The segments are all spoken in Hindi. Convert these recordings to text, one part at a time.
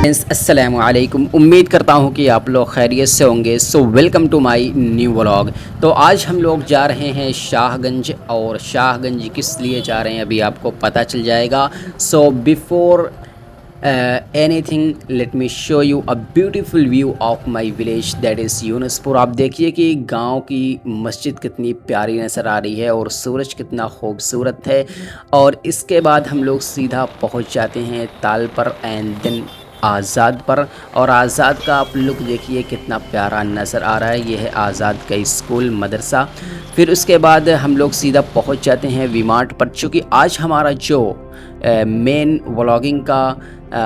अस्सलामु अलैकुम। उम्मीद करता हूँ कि आप लोग खैरियत से होंगे। So welcome to my new vlog. तो आज हम लोग जा रहे हैं शाहगंज, और शाहगंज किस लिए जा रहे हैं अभी आपको पता चल जाएगा। So before anything let me show you a beautiful view of my village, that is Yunuspur. आप देखिए कि गांव की मस्जिद कितनी प्यारी नज़र आ रही है और सूरज कितना खूबसूरत है। और इसके बाद हम लोग सीधा पहुंच जाते हैं ताल पर एंड देन आज़ाद पर। और आज़ाद का आप लुक देखिए कितना प्यारा नज़र आ रहा है। ये है आज़ाद का स्कूल मदरसा। फिर उसके बाद हम लोग सीधा पहुंच जाते हैं वी मार्ट पर, चूँकि आज हमारा जो मेन व्लॉगिंग का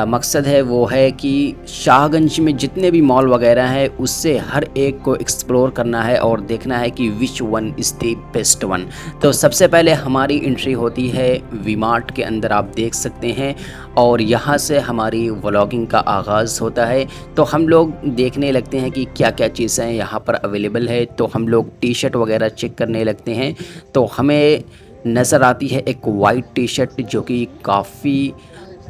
मकसद है वो है कि शाहगंज में जितने भी मॉल वगैरह हैं उससे हर एक को एक्सप्लोर करना है और देखना है कि which one is the best one. तो सबसे पहले हमारी एंट्री होती है वी मार्ट के अंदर, आप देख सकते हैं, और यहाँ से हमारी व्लॉगिंग का आगाज़ होता है। तो हम लोग देखने लगते हैं कि क्या क्या चीज़ें यहाँ पर अवेलेबल है। तो हम लोग टी शर्ट वगैरह चेक करने लगते हैं। तो हमें नज़र आती है एक वाइट टी शर्ट जो कि काफ़ी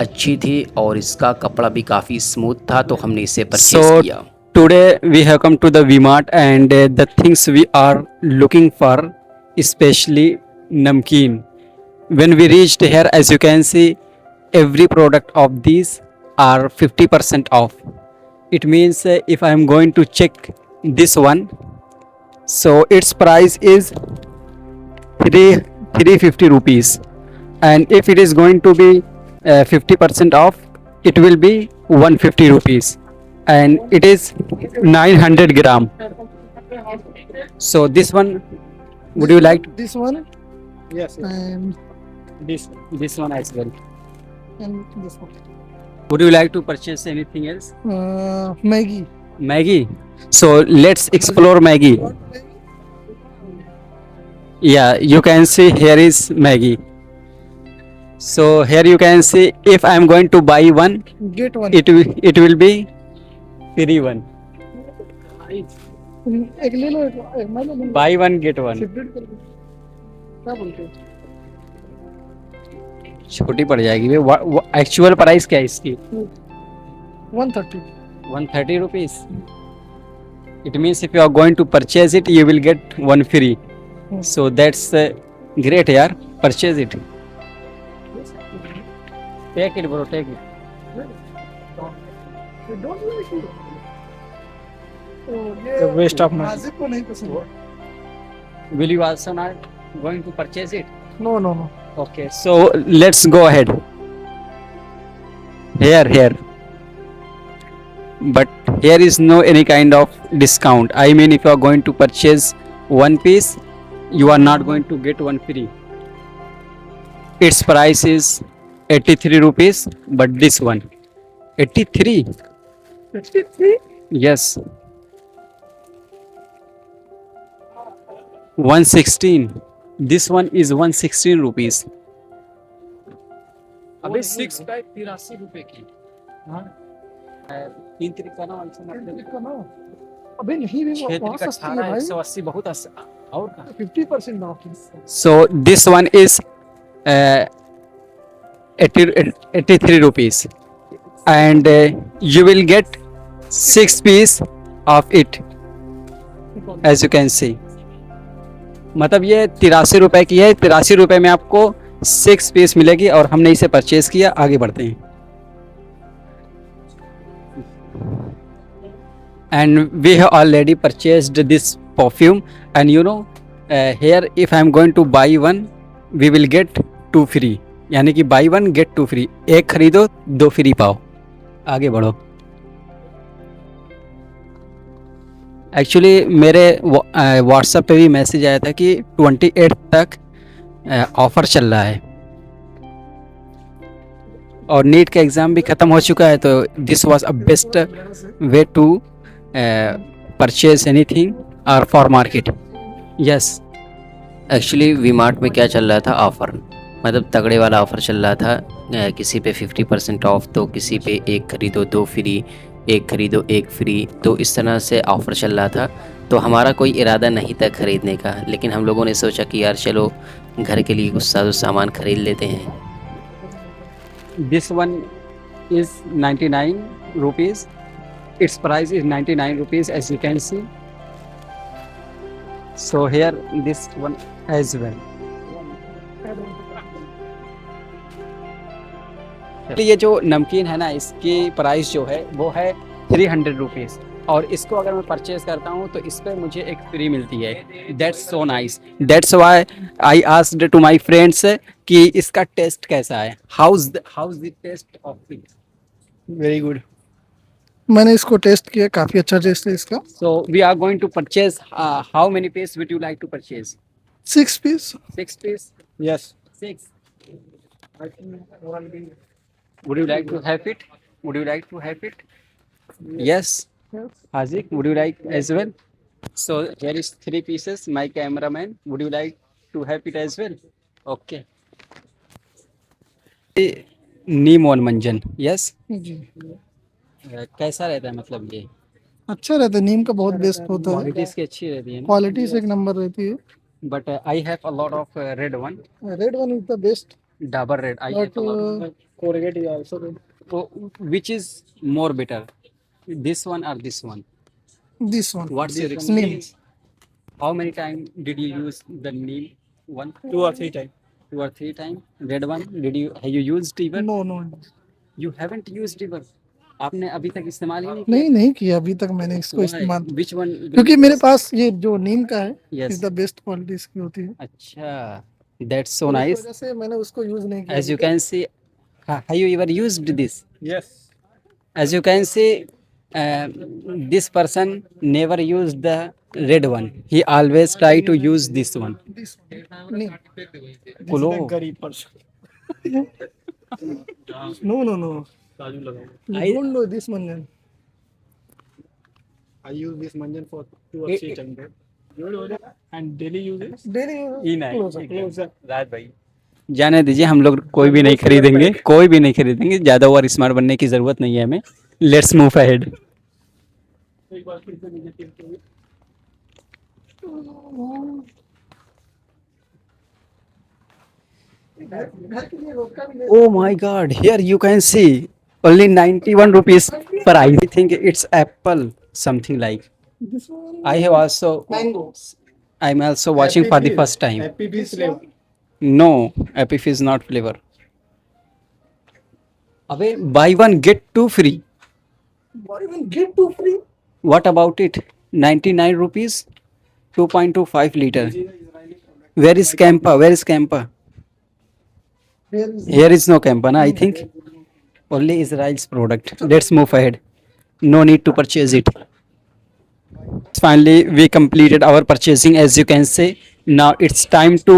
अच्छी थी और इसका कपड़ा भी काफ़ी स्मूथ था, तो हमने इसे परचेज़ So किया। today we have come to the V-Mart and the things we are looking for, especially namkeen. When we reached here, as you can see, every product of these are 50% off. It means if I am going to check this one, so its price is 350 rupees, and if it is going to be 50% off, it will be 150 rupees, and it is 900 gram. So this one, would you like This one yes, and this one as well? this one. Would you like to purchase anything else? Maggie. Maggie. So let's explore Maggie. What Maggie? Yeah, you can see here is Maggie. So here you can see if I am going to buy one, Get one. it will be free one. एक ले लो, एक मैं ले लूंगा। Buy one get one. Separate कर लो। क्या बोलते हो? छोटी पड़ जाएगी। एक्चुअल प्राइस क्या है इसकी? 130. 130 rupees. It means if you are going to purchase it, you will get one free. So that's great, yaar. Purchase it. Take it, bro. Take it. You don't like it. तो ये The waste of money. नाजिक को नहीं पसंद है। Will you also not going to purchase it? No, no, no. Okay, so let's go ahead. Here. But here is no any kind of discount. I mean, if you are going to purchase one piece, you are not going to get one free. Its price is 83 rupees, but this one 83. 53? Yes. 116. This one is 116 rupees. अबे 6 पैक 83 रुपए की। हाँ। 3 तरीका ना 190। का ना। अबे नहीं भी 6 बहुत तरीका सस्ती है 18 भाई। 180 बहुत और का। 50% off. So this one is 83 rupees, and you will get 6 piece of it, as you can see. मतलब ये 83 रुपए की है। 83 रुपए में आपको 6 पीस मिलेगी और हमने इसे परचेज किया। आगे बढ़ते हैं। And we have already purchased this perfume, and you know here if I am going to buy one, we will get 2 free. यानी कि buy one get 2 free, एक खरीदो 2 फ्री पाओ। आगे बढ़ो। एक्चुअली मेरे व्हाट्सएप पे भी मैसेज आया था कि 28 तक ऑफ़र चल रहा है और नीट का एग्ज़ाम भी ख़त्म हो चुका है। तो this was a best way to purchase anything और for market. Yes, actually V Mart में क्या चल रहा था, ऑफ़र, मतलब तगड़े वाला ऑफ़र चल रहा था। किसी पे 50% ऑफ, तो किसी पे एक खरीदो 2 फ्री, एक खरीदो 1 फ्री, तो इस तरह से ऑफ़र चल रहा था। तो हमारा कोई इरादा नहीं था ख़रीदने का, लेकिन हम लोगों ने सोचा कि यार चलो घर के लिए कुछ सामान ख़रीद लेते हैं। This one is 99 rupees. Its price is 99 rupees, as you can see. So here this one as well. ये जो नमकीन है ना, इसकी प्राइस जो है वो है 300 रुपीज़, और इसको अगर मैं परचेज करता हूँ तो इस पर मुझे एक फ्री मिलती है. That's so nice. That's why I asked to my friends कि इसका टेस्ट कैसा है. How's the taste of it. Very good. मैंने इसको टेस्ट किया, काफी अच्छा टेस्ट है इसका. So we are going to purchase. How many piece would you like to purchase? 6 piece. 6 piece. Yes. 6. Would you like to have it? Would you like to have it? Yes. Hazik, would you like as well? So here is 3 pieces. My cameraman, would you like to have it as well? Okay. नीम और मंजन. Yes. जी. कैसा रहता है मतलब ये? अच्छा रहता है, नीम का बहुत बेस्ट होता है. क्वालिटी इसकी अच्छी रहती है ना? क्वालिटी से एक नंबर रहती है. But I have a lot of red one. Red one is the best. Dabur red. I have but a lot of. Colgate is also red. So, which is more better, this one or this one? This one. What's your Neem. experience? How many times did you use the neem one? 2 or 3 time. 2 or 3 times. Red one, have you used ever? No no. You haven't used ever. आपने अभी तक इस्तेमाल ही नहीं किया? नहीं किया अभी तक मैंने इसको Why? इस्तेमाल. Which one? क्योंकि मेरे पास ये जो नीम का है Yes. Is the best quality इसकी होती है. अच्छा, that's so इस nice. वजह से मैंने उसको यूज नहीं किया. As you can see, have you ever used this? Yes. As you can see, this person never used the red one. He always try to use this one. This neem. Kulo. गरीब person. No. I- I don't know this manjan. I use this manjan for 2 or It- 3 times. And daily uses. Daily closer. रात भाई जाने दीजिए, हम लोग कोई भी नहीं खरीदेंगे, कोई भी नहीं खरीदेंगे. ज़्यादा ओवर स्मार्ट बनने की ज़रूरत नहीं है हमें. Let's move ahead. एक बार फिर से नीचे tilt करिए. Oh my God! Here you can see only 91 rupees per. I think it's apple something like. This one. I have also. Mangoes. I'm also watching for the first time. Happy Bees flavor. No, Happy Fizz not flavor. अबे buy one get two free. Buy one get 2 free. What about it? 99 rupees, 2.25 liter. Where is Campa? Where is Campa? Here is Here is no Campa, na? I think only Israel's product. Let's move ahead. No need to purchase it. Finally, we completed our purchasing, as you can see. Now it's time to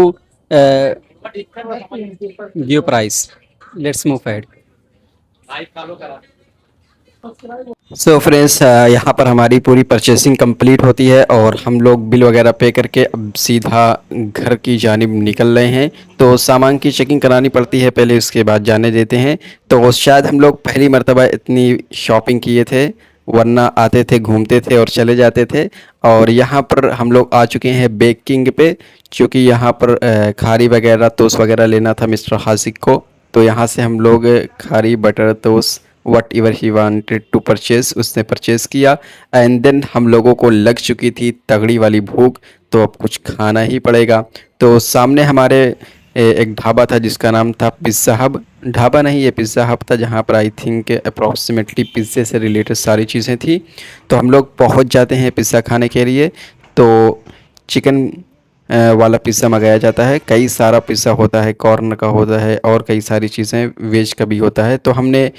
give price. Let's move ahead. So friends, यहाँ पर हमारी पूरी परचेसिंग कंप्लीट होती है और हम लोग बिल वगैरह पे करके अब सीधा घर की जानिब निकल रहे हैं. तो सामान की चेकिंग करानी पड़ती है पहले, उसके बाद जाने देते हैं. तो शायद हम लोग पहली मर्तबा इतनी शॉपिंग किए थे, वरना आते थे, घूमते थे और चले जाते थे. और यहाँ पर हम लोग आ चुके हैं बेकिंग पे, क्योंकि यहाँ पर खारी वगैरह टोस्ट वगैरह लेना था मिस्टर हासिक को. तो यहाँ से हम लोग khari butter toast whatever he wanted to purchase उसने परचेज़ किया. एंड देन हम लोगों को लग चुकी थी तगड़ी वाली भूख, तो अब कुछ खाना ही पड़ेगा. तो सामने हमारे एक ढाबा था जिसका नाम था पिज़्ज़ा हब. ढाबा नहीं, ये पिज़्ज़ा हब था, जहाँ पर आई थिंक अप्रॉक्सीमेटली पिज़्ज़े से रिलेटेड सारी चीज़ें थी. तो हम लोग पहुँच जाते हैं पिज़्ज़ा खाने के लिए. तो चिकन वाला पिज़्ज़ा मंगाया जाता है. कई सारा पिज़्ज़ा होता है, कॉर्न का होता है और कई सारी चीज़ें, वेज का भी होता है. तो हमने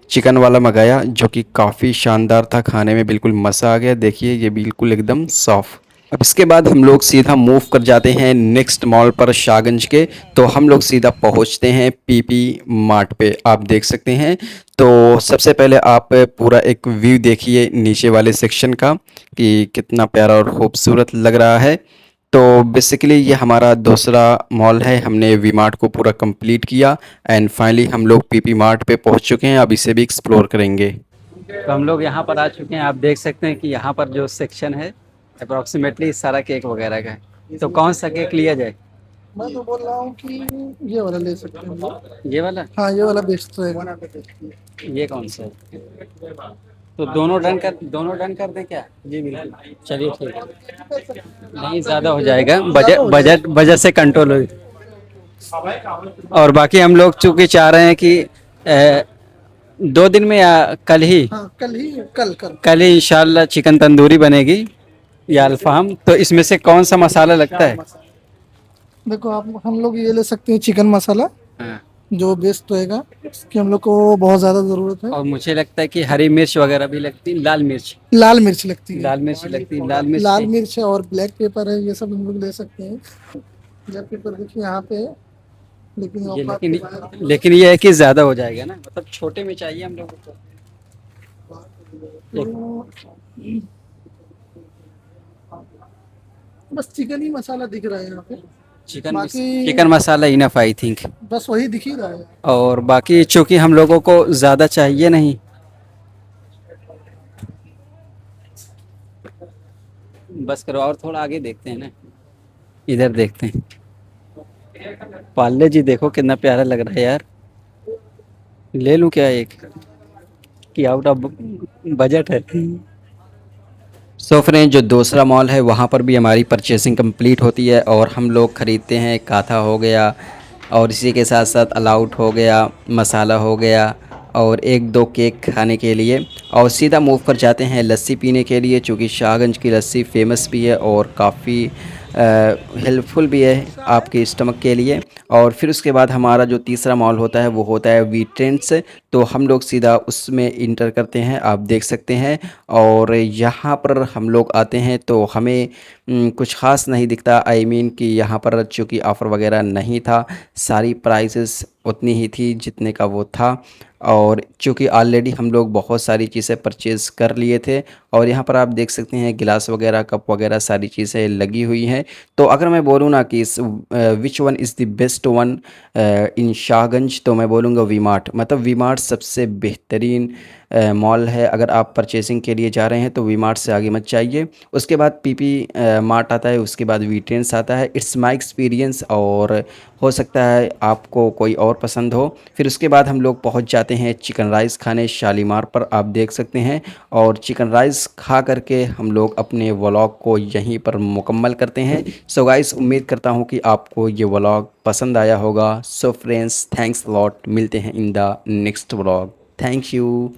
चिकन वाला मंगाया, जो कि काफ़ी शानदार था, खाने में बिल्कुल मज़ा आ गया. देखिए ये बिल्कुल एकदम सॉफ्ट. अब इसके बाद हम लोग सीधा मूव कर जाते हैं नेक्स्ट मॉल पर, शाहगंज के. तो हम लोग सीधा पहुंचते हैं पीपी मार्ट पे. आप देख सकते हैं. तो सबसे पहले आप पूरा एक व्यू देखिए नीचे वाले सेक्शन का कि कितना प्यारा और खूबसूरत लग रहा है. तो बेसिकली ये हमारा दूसरा मॉल है. हमने वी मार्ट को पूरा कंप्लीट किया एंड फाइनली हम लोग पीपी मार्ट पे पहुंच चुके हैं. अब इसे भी एक्सप्लोर करेंगे. तो हम लोग यहाँ पर आ चुके हैं. आप देख सकते हैं कि यहाँ पर जो सेक्शन है अप्रॉक्सीमेटली सारा केक वगैरह का है. तो कौन सा केक लिया जाए? मैं तो बोल रहा हूँ कि ये वाला ले सकते हैं हम लोग। ये वाला? हाँ ये वाला बेस्ट रहेगा। ये कौन सा है? तो दोनों डन कर दें क्या? जी बिल्कुल, चलिए ठीक है। नहीं ज़्यादा हो जाएगा, बजट बजट बजट से कंट्रोल हो। और बाकी हम लोग चूंकि चाह रहे हैं कि 2 दिन में या कल ही, हाँ कल ही, कल कल। कल ही इंशाल्लाह चिकन तंदूरी बनेगी या अल्फाम। तो इसमें से कौन सा मसाला लगता है? देखो आप, हम लोग ये ले सकते हैं चिकन मसाला, हाँ। जो बेस्ट रहेगा। इसकी हम लोग को बहुत ज़्यादा ज़रूरत है। और मुझे लगता है कि हरी मिर्च वगैरह भी लगती, लाल मिर्च। लाल मिर्च लगती है। लाल मिर्च लगती, लाल मिर्च लाल की- मिर्च है और ब्लैक पेपर है, ये सब हम लोग ले सकते हैं। ब्लैक पेपर देखिए यहाँ पे है, लेकिन ये औकात लेकिन के बाहर लेकिन ये है कि ज़्यादा हो जाएगा ना, मतलब छोटे में चाहिए हम लोगों को। एक- तो बस चिकन ही मसाला दिख रहा है यहाँ पे। बाकी chicken masala enough I think. बस वही दिख ही रहा है। और बाकी चूंकि हम लोगों को ज़्यादा चाहिए नहीं, बस करो। और थोड़ा आगे देखते हैं ना, इधर देखते हैं। पार्ले जी देखो कितना प्यारा लग रहा है यार। ले लूं क्या एक, कि आउट ऑफ बजट है? सो फ्रेंड, जो दूसरा मॉल है वहाँ पर भी हमारी परचेसिंग कंप्लीट होती है और हम लोग ख़रीदते हैं काथा हो गया, और इसी के साथ साथ अलाउट हो गया, मसाला हो गया, और एक दो केक खाने के लिए, और सीधा मूव कर जाते हैं लस्सी पीने के लिए, चूँकि शाहगंज की लस्सी फेमस भी है और काफ़ी हेल्पफुल भी है आपके स्टमक के लिए। और फिर उसके बाद हमारा जो तीसरा मॉल होता है वो होता है वी ट्रेंड्स। तो हम लोग सीधा उसमें इंटर करते हैं, आप देख सकते हैं। और यहाँ पर हम लोग आते हैं तो हमें कुछ ख़ास नहीं दिखता। आई मीन कि यहाँ पर चूँकि ऑफ़र वगैरह नहीं था, सारी प्राइसेस उतनी ही थी जितने का वो था। और चूँकि ऑलरेडी हम लोग बहुत सारी चीज़ें परचेज़ कर लिए थे, और यहाँ पर आप देख सकते हैं गिलास वगैरह, कप वगैरह सारी चीज़ें लगी हुई हैं। तो अगर मैं बोलूँ ना कि इस which one is the best one in Shahganj, तो मैं बोलूँगा वी मार्ट। मतलब वी मार्ट सबसे बेहतरीन मॉल है। अगर आप परचेसिंग के लिए जा रहे हैं तो वी मार्ट से आगे मत जाइए। उसके बाद पीपी मार्ट आता है, उसके बाद वी ट्रेंड्स आता है। इट्स माई एक्सपीरियंस, और हो सकता है आपको कोई और पसंद हो। फिर उसके बाद हम लोग पहुंच जाते हैं चिकन राइस खाने शालीमार पर, आप देख सकते हैं। और चिकन राइस खा करके हम लोग अपने व्लॉग को यहीं पर मुकम्मल करते हैं। सो गाइस, उम्मीद करता हूं कि आपको ये व्लॉग पसंद आया होगा। सो फ्रेंड्स, थैंक्स लॉट, मिलते हैं in the next vlog. Thank you.